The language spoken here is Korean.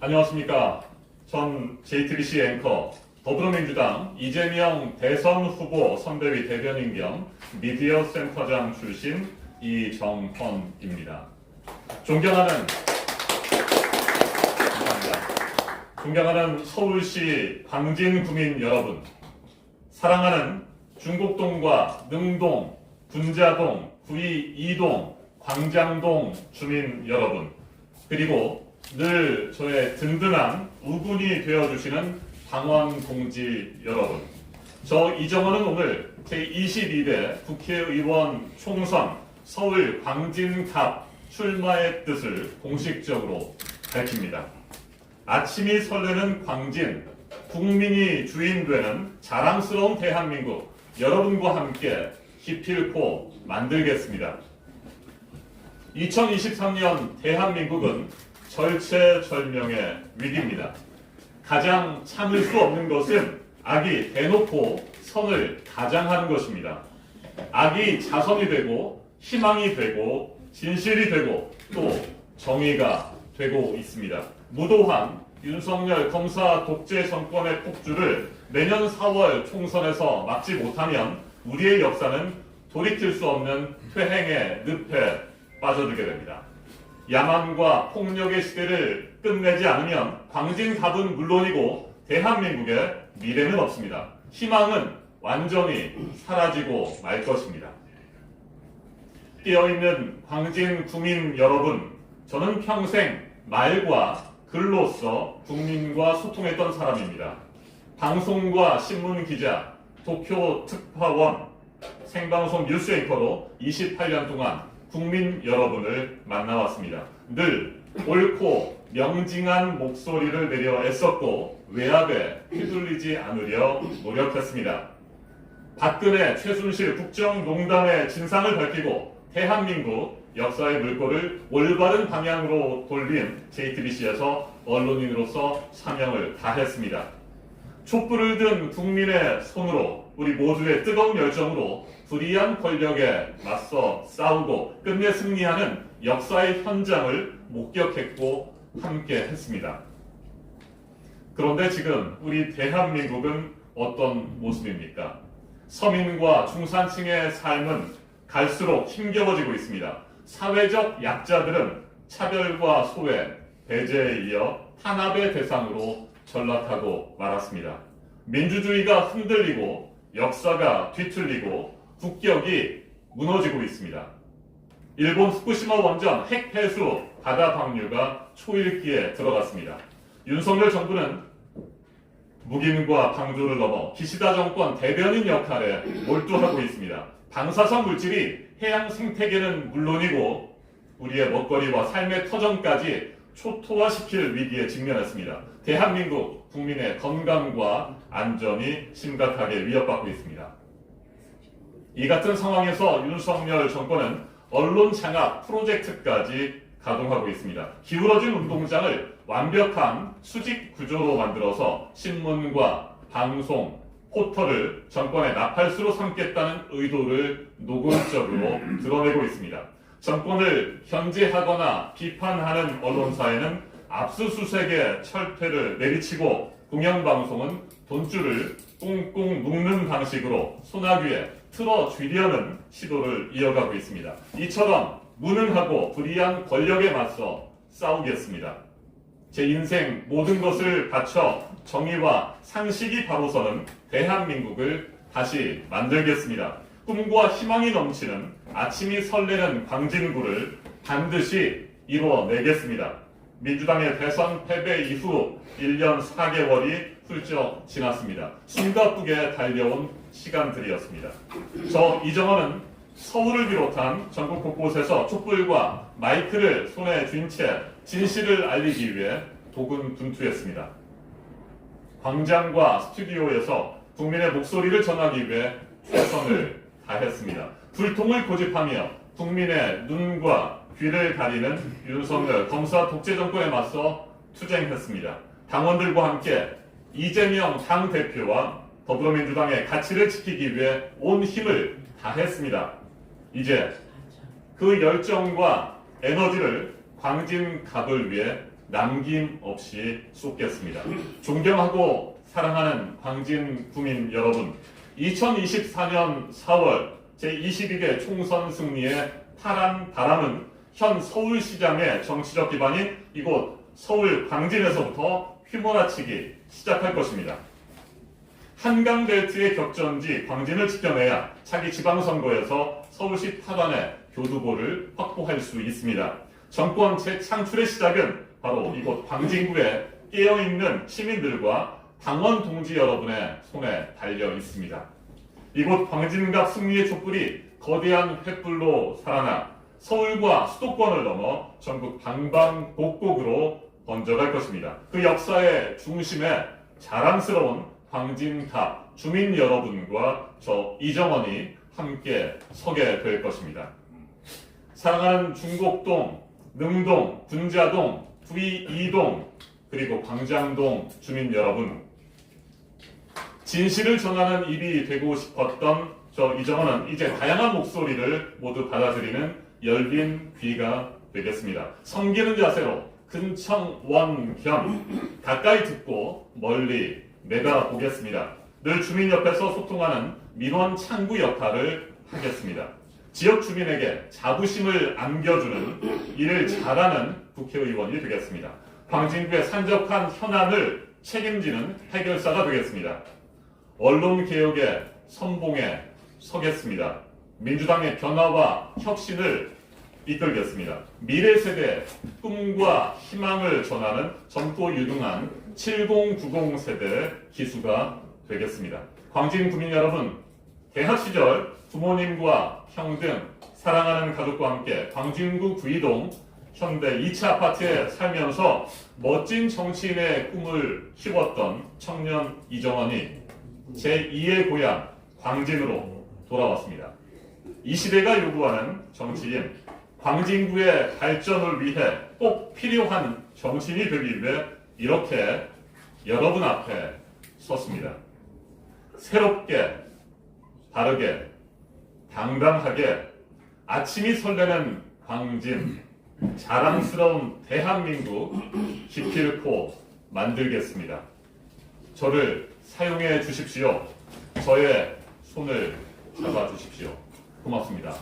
안녕하십니까. 전 JTBC 앵커 더불어민주당 이재명 대선 후보 선대위 대변인 겸 미디어 센터장 출신 이정헌입니다. 존경하는 서울시 광진 구민 여러분, 사랑하는 중곡동과 능동, 분자동, 구리 2동, 광장동 주민 여러분, 그리고 늘 저의 든든한 우군이 되어주시는 당원 동지 여러분, 저 이정헌은 오늘 제22대 국회의원 총선 서울 광진갑 출마의 뜻을 공식적으로 밝힙니다. 아침이 설레는 광진, 국민이 주인되는 자랑스러운 대한민국, 여러분과 함께 기필코 만들겠습니다. 2023년 대한민국은 절체절명의 위기입니다. 가장 참을 수 없는 것은 악이 대놓고 선을 가장하는 것입니다. 악이 자선이 되고 희망이 되고 진실이 되고 또 정의가 되고 있습니다. 무도한 윤석열 검사 독재 정권의 폭주를 내년 4월 총선에서 막지 못하면 우리의 역사는 돌이킬 수 없는 퇴행의 늪에 빠져들게 됩니다. 야만과 폭력의 시대를 끝내지 않으면 광진갑은 물론이고 대한민국의 미래는 없습니다. 희망은 완전히 사라지고 말 것입니다. 깨어있는 광진 구민 여러분, 저는 평생 말과 글로써 국민과 소통했던 사람입니다. 방송과 신문 기자, 도쿄 특파원, 생방송 뉴스 앵커로 28년 동안 국민 여러분을 만나왔습니다. 늘 옳고 명징한 목소리를 내려 애썼고 외압에 휘둘리지 않으려 노력했습니다. 박근혜, 최순실 국정농단의 진상을 밝히고 대한민국 역사의 물꼬를 올바른 방향으로 돌린 JTBC에서 언론인으로서 사명을 다했습니다. 촛불을 든 국민의 손으로 우리 모두의 뜨거운 열정으로 불의한 권력에 맞서 싸우고 끝내 승리하는 역사의 현장을 목격했고 함께 했습니다. 그런데 지금 우리 대한민국은 어떤 모습입니까? 서민과 중산층의 삶은 갈수록 힘겨워지고 있습니다. 사회적 약자들은 차별과 소외, 배제에 이어 탄압의 대상으로 전락하고 말았습니다. 민주주의가 흔들리고 역사가 뒤틀리고 국격이 무너지고 있습니다. 일본 후쿠시마 원전 핵 폐수 바다 방류가 초읽기에 들어갔습니다. 윤석열 정부는 묵인과 방조를 넘어 기시다 정권 대변인 역할에 몰두하고 있습니다. 방사성 물질이 해양 생태계는 물론이고 우리의 먹거리와 삶의 터전까지 초토화시킬 위기에 직면했습니다. 대한민국 국민의 건강과 안전이 심각하게 위협받고 있습니다. 이 같은 상황에서 윤석열 정권은 언론 장악 프로젝트까지 가동하고 있습니다. 기울어진 운동장을 완벽한 수직 구조로 만들어서 신문과 방송, 포털을 정권의 나팔수로 삼겠다는 의도를 노골적으로 드러내고 있습니다. 정권을 견제하거나 비판하는 언론사에는 압수수색의 철퇴를 내리치고 공영방송은 돈줄을 꽁꽁 묶는 방식으로 소나귀에 틀어쥐려는 시도를 이어가고 있습니다. 이처럼 무능하고 불의한 권력에 맞서 싸우겠습니다. 제 인생 모든 것을 바쳐 정의와 상식이 바로 서는 대한민국을 다시 만들겠습니다. 꿈과 희망이 넘치는 아침이 설레는 광진구를 반드시 이뤄내겠습니다. 민주당의 대선 패배 이후 1년 4개월이 훌쩍 지났습니다. 숨가쁘게 달려온 시간들이었습니다. 저 이정헌은 서울을 비롯한 전국 곳곳에서 촛불과 마이크를 손에 쥔 채 진실을 알리기 위해 도군분투했습니다. 광장과 스튜디오에서 국민의 목소리를 전하기 위해 최선을 다했습니다. 불통을 고집하며 국민의 눈과 귀를 가리는 윤석열 검사 독재 정권에 맞서 투쟁했습니다. 당원들과 함께 이재명 당대표와 더불어민주당의 가치를 지키기 위해 온 힘을 다했습니다. 이제 그 열정과 에너지를 광진갑을 위해 남김없이 쏟겠습니다. 존경하고 사랑하는 광진 구민 여러분, 2024년 4월 제22대 총선 승리의 파란 바람은 현 서울시장의 정치적 기반인 이곳 서울 광진에서부터 휘몰아치기 시작할 것입니다. 한강벨트의 격전지 광진을 지켜내야 차기 지방선거에서 서울시 타반의 교두보를 확보할 수 있습니다. 정권 재창출의 시작은 바로 이곳 광진구에 깨어있는 시민들과 당원 동지 여러분의 손에 달려 있습니다. 이곳 광진갑 승리의 촛불이 거대한 횃불로 살아나 서울과 수도권을 넘어 전국 방방곡곡으로 번져갈 것입니다. 그 역사의 중심에 자랑스러운 광진갑 주민 여러분과 저 이정원이 함께 서게 될 것입니다. 사랑하는 중곡동, 능동, 분자동, V2동, 그리고 광장동 주민 여러분, 진실을 전하는 입이 되고 싶었던 저 이정원은 이제 다양한 목소리를 모두 받아들이는 열린 귀가 되겠습니다. 섬기는 자세로 근청원견 가까이 듣고 멀리 내다보겠습니다. 늘 주민 옆에서 소통하는 민원 창구 역할을 하겠습니다. 지역 주민에게 자부심을 안겨주는 일을 잘하는 국회의원이 되겠습니다. 광진구의 산적한 현안을 책임지는 해결사가 되겠습니다. 언론개혁의 선봉에 서겠습니다. 민주당의 변화와 혁신을 이끌겠습니다. 미래 세대의 꿈과 희망을 전하는 젊고 유능한 7090 세대의 기수가 되겠습니다. 광진 구민 여러분, 대학 시절 부모님과 형 등 사랑하는 가족과 함께 광진구 구이동 현대 2차 아파트에 살면서 멋진 정치인의 꿈을 키웠던 청년 이정원이 제2의 고향 광진으로 돌아왔습니다. 이 시대가 요구하는 정치인, 광진구의 발전을 위해 꼭 필요한 정치인이 되기 위해 이렇게 여러분 앞에 섰습니다. 새롭게, 다르게, 당당하게 아침이 설레는 광진, 자랑스러운 대한민국 기필코 만들겠습니다. 저를 사용해 주십시오. 저의 손을 잡아 주십시오. 고맙습니다.